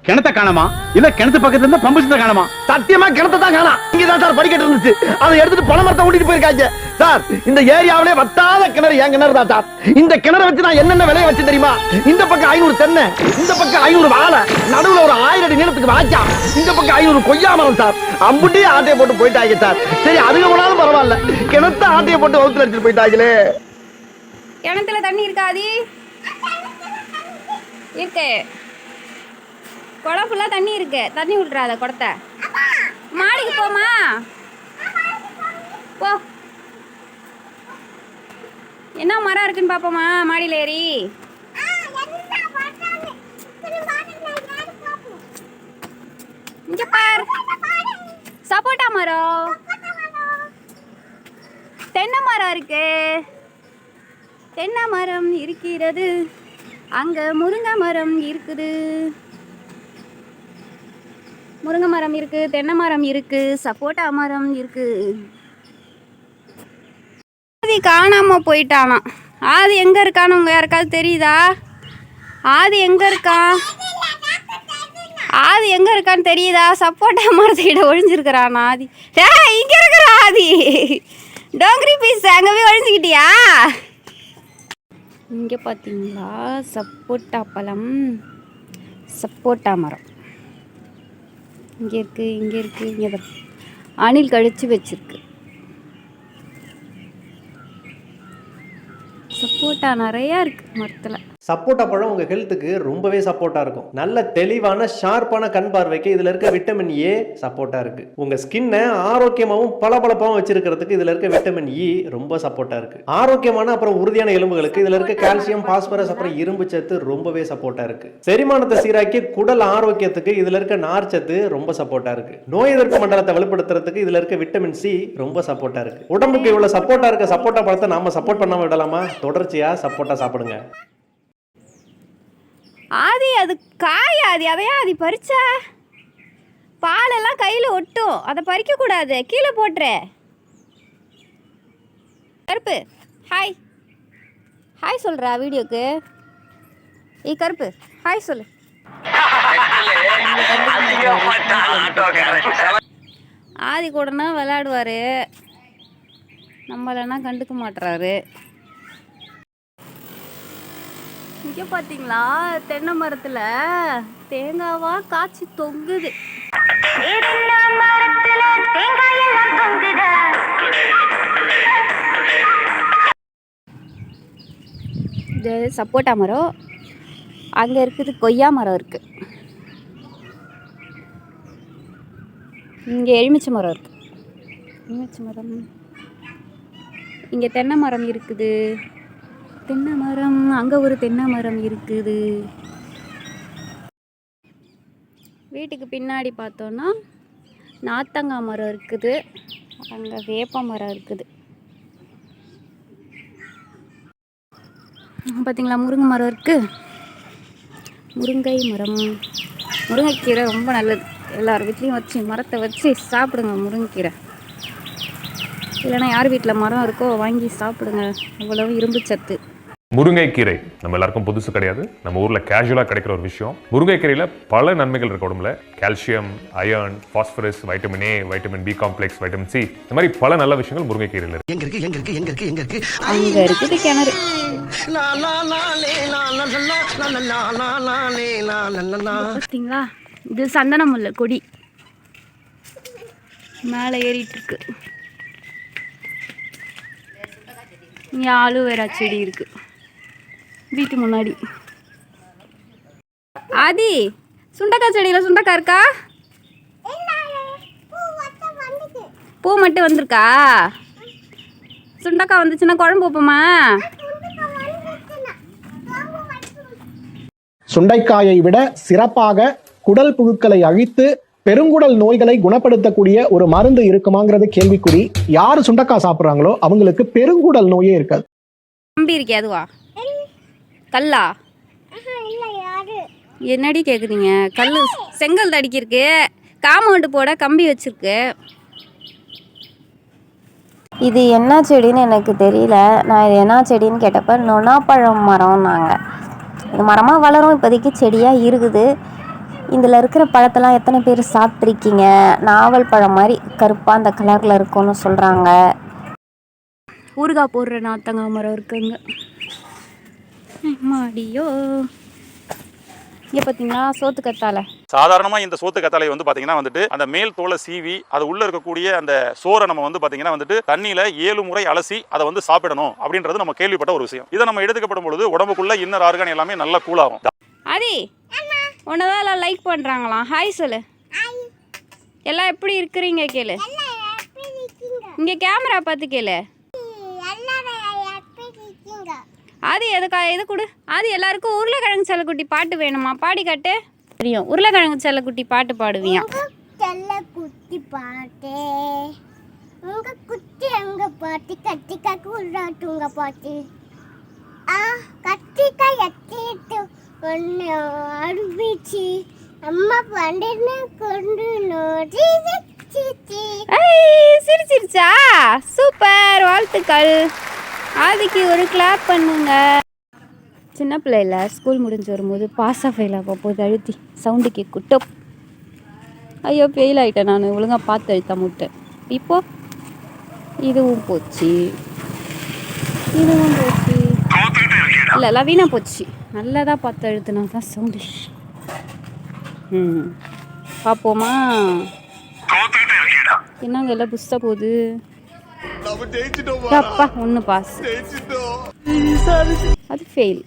கிணத்த காணமா இல்ல கிணத்து பக்கத்துல இருந்து பம்பு செட்ட காணமா? சத்தியமா கிணத்தை தான் காணா. இங்கதான் சார் படிக்கட்டு இருந்துச்சு, அதை எடுத்துட்டு பனை மரத்தை ஓட்டிட்டு போயிருக்காங்க சார். இந்த ஏரியாவிலே வத்தாத கிணறு என் கிணறு தான் சார். இந்த கிணறை வச்சு நான் என்னென்ன விலையை வச்சு தெரியுமா? இந்த பக்கம் 500 தென்னை, இந்த பக்கம் 500 வாழை, நடுவுல ஒரு 1000 அடி நீளத்துக்கு வாய்க்கா, இந்த பக்கம் 500 கொய்யா மரம் சார். அம்புட்டி ஆட்டையை போட்டு போயிட்டாங்க சார். சரி அதுக்கு போனாலும் பரவாயில்ல, கிணத்த ஆட்டையை போட்டு வகுத்துல அடிச்சுட்டு போயிட்டாங்களே. கிணத்துல தண்ணி இருக்காதி இருக்கு, குடம் ஃபுல்லாக தண்ணி இருக்கு. தண்ணி விட்டுறாத குடத்தை. மாடிக்கு போமா போ. என்ன மரம் இருக்குன்னு பார்ப்போமா மாடியில் ஏறி? இங்க பார், சப்போட்டா மரம், தென்னை மரம் இருக்கு. தென்னை மரம் இருக்கிறது, அங்க முருங்கை மரம் இருக்குது. முருங்கை மரம் இருக்கு, தென்னை மரம் இருக்கு, சப்போட்டா மரம் இருக்கு. ஆதி காணாம போயிட்டானா? ஆதி எங்க இருக்கான்னு உங்க யாருக்காவது தெரியுதா? ஆதி எங்க இருக்கான்? ஆதி எங்க இருக்கான்னு தெரியுதா? சப்போட்டா மரத்துக்கிட்ட ஒழிஞ்சிருக்கிறான் ஆதி. இங்க இருக்கிற ஆதி டோங்கரி பீஸ் அங்க போய் ஒழிஞ்சுக்கிட்டியா? இங்க பாத்தீங்களா சப்போட்டா பழம், சப்போட்டா மரம் இங்கே இருக்குது, இங்கே இருக்குது. இங்கே அணில் கழிச்சு வச்சிருக்கு. சப்போட்டா நிறையா இருக்குது மரத்தில். சப்போட்டா பழம் உங்கள் ஹெல்த்துக்கு ரொம்பவே சப்போர்ட்டாக இருக்கும். நல்ல தெளிவான ஷார்ப்பான கண் பார்வைக்கு இதில் இருக்க விட்டமின் ஏ சப்போர்ட்டாக இருக்குது. உங்கள் ஸ்கின்னை ஆரோக்கியமாகவும் பளபளப்பாகவும் வச்சிருக்கிறதுக்கு இதில் இருக்க விட்டமின் இ ரொம்ப சப்போர்ட்டாக இருக்குது. ஆரோக்கியமான அப்புறம் உறுதியான எலும்புகளுக்கு இதில் இருக்க கால்சியம், பாஸ்பரஸ் அப்புறம் இரும்பு சத்து ரொம்பவே சப்போர்ட்டாக இருக்குது. செரிமானத்தை சீராக்கி குடல் ஆரோக்கியத்துக்கு இதில் இருக்க நார்ச்சத்து ரொம்ப சப்போர்ட்டாக இருக்குது. நோய் எதிர்ப்பு மண்டலத்தை வலுப்படுத்துறதுக்கு இதில் இருக்க விட்டமின் சி ரொம்ப சப்போர்ட்டாக இருக்குது. உடம்புக்கு இவ்வளோ சப்போர்ட்டாக இருக்க சப்போட்டா பழத்தை நாம சப்போர்ட் பண்ணாமல் விடலாமா? தொடர்ச்சியாக சப்போட்டா சாப்பிடுங்க. ஆதி அது காய், ஆதி அதையா ஆதி பறிச்ச பாலெல்லாம் கையில் ஒட்டும், அதை பறிக்கக்கூடாது, கீழே போட்டுரு. கருப்பு ஹாய் ஹாய் சொல்கிறா வீடியோக்கு. கருப்பு ஹாய் சொல்லு. ஆதி கூடனா விளையாடுவார், நம்மளன்னா கண்டுக்க மாட்டுறாரு. இங்கே பார்த்தீங்களா தென்னை மரத்தில் தேங்காவா காய்ச்சி தொங்குது. இது சப்போட்டா மரம், அங்கே இருக்குது கொய்யா மரம் இருக்குது, இங்கே எலுமிச்சை மரம் இருக்குது. எலுமிச்சை மரம், இங்கே தென்னை மரம் இருக்குது. தென்னை மரம், அங்கே ஒரு தென்னை மரம் இருக்குது. வீட்டுக்கு பின்னாடி பார்த்தோன்னா நாத்தங்காய் மரம் இருக்குது, அங்கே வேப்ப மரம் இருக்குது. பார்த்தீங்களா முருங்கை மரம் இருக்குது. முருங்கை மரம், முருங்கைக்கீரை ரொம்ப நல்லது. எல்லார் வீட்லேயும் வச்சு மரத்தை வச்சு சாப்பிடுங்க முருங்கைக்கீரை. இல்லைன்னா யார் வீட்டில் மரம் இருக்கோ வாங்கி சாப்பிடுங்க, அவ்வளவு இரும்பு சத்து. முருங்கைக்கீரை நம்ம எல்லாருக்கும் புதுசு கிடையாது. நம்ம ஊரில் கேஷுவலாக கிடைக்கிற ஒரு விஷயம். முருங்கைக்கீரையில் பல நன்மைகள் இருக்க உடம்புல. Calcium, iron, phosphorus, vitamin A, vitamin B complex, vitamin C, இந்த மாதிரி பல நல்ல விஷயங்கள் முருங்கைக்கீரையில் இருக்கு. அங்கே இருக்குது கிணறு. பார்த்தீங்களா இது சந்தன முல்லை கொடி மேலே ஏறிட்டு இருக்கு. இங்கே ஆலுவேரா செடி இருக்கு வீட்டு முன்னாடி. ஆதி சுண்டக்காய் செடியில் சுண்டக்காய் இருக்கா? பூ மட்டும் வந்திருக்கா? சுண்டக்காய் வந்துச்சுன்னா குழம்பு வைப்போமா? சுண்டைக்காயை விட சிறப்பாக குடல் புழுக்களை அழித்து பெருங்குடல் நோய்களை குணப்படுத்தக்கூடிய ஒரு மருந்து இருக்குமாங்கிறது கேள்விக்குறி. யாரு சுண்டக்காய் சாப்பிட்றாங்களோ அவங்களுக்கு பெருங்குடல் நோயே இருக்காது. கம்பி இருக்கே அதுவா? கல்லா? என்னடி கேட்குறீங்க? கல் செங்கல் தடிக்கிருக்கு, காம்பவுண்டு போட கம்பி வச்சிருக்கு. இது என்ன செடின்னு எனக்கு தெரியல. நான் இது என்ன செடின்னு கேட்டப்ப நொனாப்பழம் மரம்னாங்க. இது மரமாக வளரும், இப்போதைக்கு செடியாக இருக்குது. இதில் இருக்கிற பழத்தெல்லாம் எத்தனை பேர் சாப்பிட்ருக்கீங்க? நாவல் பழம் மாதிரி கருப்பாக அந்த கலரில் இருக்கும்னு சொல்கிறாங்க. ஊறுகாய் போடுற நாத்தங்காய் மரம் இருக்குங்க. மாடியோ இங்கே பார்த்தீங்களா சோத்து கத்தாழை. சாதாரணமா இந்த சோத்து கத்தாழை வந்து பாத்தீங்கன்னா வந்துட்டு அந்த மேல் தோலை சீவி அது உள்ள இருக்கக்கூடிய அந்த சோறை நம்ம வந்து பாத்தீங்கன்னா வந்துட்டு தண்ணியில 7 முறை அலசி அதை வந்து சாப்பிடணும் அப்படின்றது நம்ம கேள்விப்பட்ட ஒரு விஷயம். இதை நம்ம எடுத்துக்கப்படும் பொழுது உடம்புக்குள்ள இன்னர் ஆர்கான் எல்லாமே நல்லா கூலாகும். அதி உன்னதான் எல்லாம் லைக் பண்ணுறாங்களாம். ஹாய் சொல்லு. எல்லாம் எப்படி இருக்கிறீங்க கேளு. இங்கே கேமரா பார்த்து கேளு. அது எது கொடு. அது எல்லாருக்கும் உருளைக்கிழங்கு செல்லக்குட்டி பாட்டு வேணுமா? பாடி காட்டு. தெரியும் உருளைக்கிழங்கு செல்லக்குட்டி பாட்டு பாடுவியா? செல்லக்குட்டி பாட்டு உங்க குட்டி எங்க பாட்டு கத்திக்காய் கூறாட்டுங்க பாட்டு கத்திக்காய் எத்திட்டு ஒன்று அறுபிச்சு அம்மா பண்டுன்னு கொண்டு நோடி சிரிச்சிருச்சா? சூப்பர், வாழ்த்துக்கள். ஆதிக்கு ஒரு கிளாப் பண்ணுங்க. சின்ன பிள்ளைல ஸ்கூல் முடிஞ்சு வரும்போது பாஸ் ஆஃப் ஃபெயில் ஆக போது அழுத்தி சவுண்டு கேட்கும். ஐயோ ஃபெயில் ஆகிட்டேன் நான், ஒழுங்காக பார்த்து அழுத்த முட்டேன். இப்போ இதுவும் போச்சு, இதுவும் போச்சு. இல்லை எல்லாம் வீணாக போச்சு. நல்லதாக பார்த்து அழுத்தினா தான் சவுண்டு. பார்ப்போமா? என்னங்க எல்லாம் புதுசாக போகுது. அப்பா ஒன்று பாஸ், அது ஃபெயில்.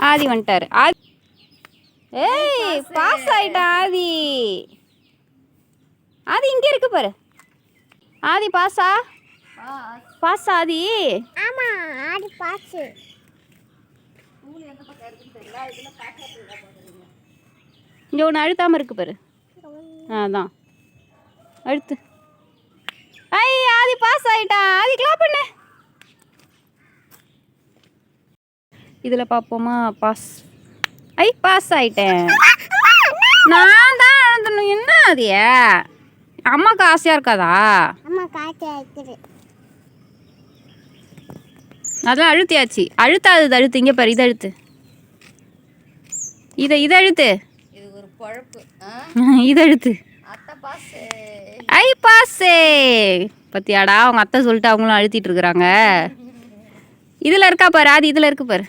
ஆதி வந்துட்டாரு. ஆதி ஏய் பாஸ் ஆயிட்டா ஆதி. ஆதி இங்கே இருக்கு பாரு. ஆதி பாஸா? பாஸ் ஆதி. ஆமா ஆதி பாஸ். இங்கே ஒன்று அழுத்தாமல் இருக்கு பாரு. அதான் அழுத்து. ஐ ஆதி பாஸ் ஆயிட்டான். ஆதி கிளாப் பண்ணு. இதில் பார்ப்போமா? பாஸ். ஐ பாஸ் ஆயிட்டேன். நான் தான் எழுதணும். என்ன ஆதிய? அம்மாவுக்கு ஆசையாக இருக்காதா? அம்மா காய்ச்சல் இருக்குது. அதெல்லாம் அழுத்தியாச்சு. அழுத்தாது அழுத்து. இங்கே பாரு, இதை அழுத்து. இதை அழுத்து. இது ஒரு பழப்பு. இதை அழுத்து. ஐ பாஸே. பத்தியாடா அவங்க அத்தை சொல்லிட்டு அவங்களும் அழுத்திட்டு இருக்கிறாங்க. இதில் இருக்கா பாரு ஆதி, இதில் இருக்கு பாரு.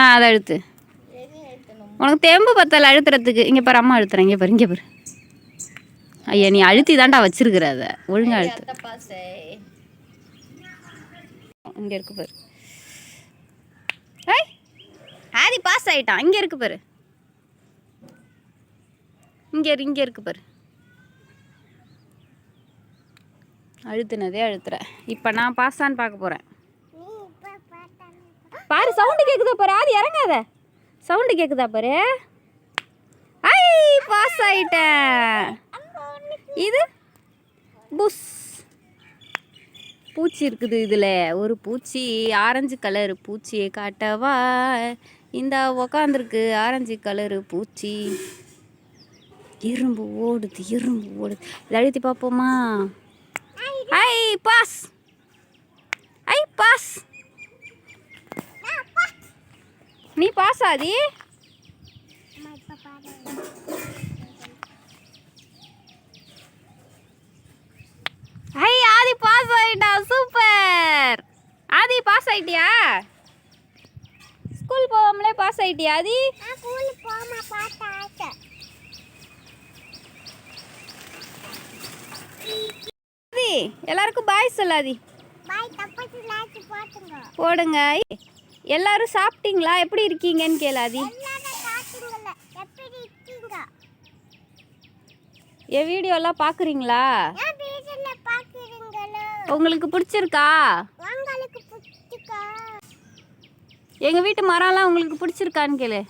அதை அழுத்து. உனக்கு தெம்பு பத்தல அழுத்துறதுக்கு. இங்கே பாரு அம்மா அழுத்துறேன். இங்கே பாரு, இங்கே பாரு. ஐயா நீ அழுத்தி தாண்டா வச்சிருக்கிற. அதை ஒழுங்கா அழுத்து. இங்கே இருக்கு பாரு. ஐ ஆதி பாஸ் ஆயிட்டான். இங்கே இருக்கு பாரு. இங்கே இருக்கு பாரு. அழுத்துனதே அழுத்துற. இப்போ நான் பாஸான்னு பார்க்க போகிறேன். பாரு சவுண்டு கேட்குதா பாரு. ஆதி இறங்காத. சவுண்டு கேட்குதா பாரு. ஐ பாஸ் ஆயிட்டேன். இது புஸ் பூச்சி இருக்குது. இதில் ஒரு பூச்சி ஆரஞ்சு கலர் பூச்சியை காட்டவா? இந்த உக்காந்துருக்கு ஆரஞ்சு கலரு பூச்சி. எறும்பு ஓடுது, எறும்பு ஓடுது. இதை அழுத்தி பார்ப்போமா? ஐ பாஸ். ஐ பாஸ். நீ பாஸ் ஆதி. ஐ ஆதி பாஸ் ஆயிட்டா. சூப்பர். ஆதி பாஸ் ஆயிட்டியா? ஸ்கூல் போகாமலே பாஸ் ஆயிட்டியா ஆதி? எல்லாருக்கும் பாய் சொல்லாதி. போடுங்க. எல்லாரும் சாப்பிட்டீங்களா? எப்படி இருக்கீங்கன்னு கேளாதி. என் வீடியோலாம் பார்க்குறீங்களா? உங்களுக்கு பிடிச்சிருக்கா? எங்கள் வீட்டு மரம்லாம் உங்களுக்கு பிடிச்சிருக்கான்னு கேளு.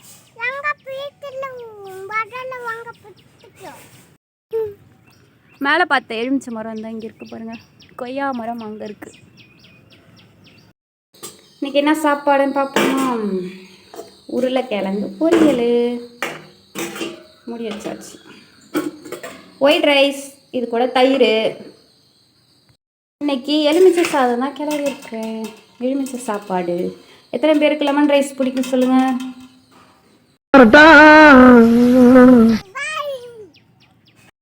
மேலே பார்த்த எலுமிச்சை மரம் தான் இங்கே இருக்குது பாருங்கள். கொய்யா மரம் அங்கே இருக்குது. இன்றைக்கி என்ன சாப்பாடுன்னு பார்ப்போமா? உருளைக்கிழங்கு பொரியல் மூடி வச்சாச்சு. ஒயிட் ரைஸ், இது கூட தயிர். இன்னைக்கு எலுமிச்சை சாதம் தான் கிளறி இருக்கேன். எலுமிச்சை சாப்பாடு. எத்தனை பேருக்கு லெமன் ரைஸ் பிடிக்கும் சொல்லுங்கள். வரட்டா.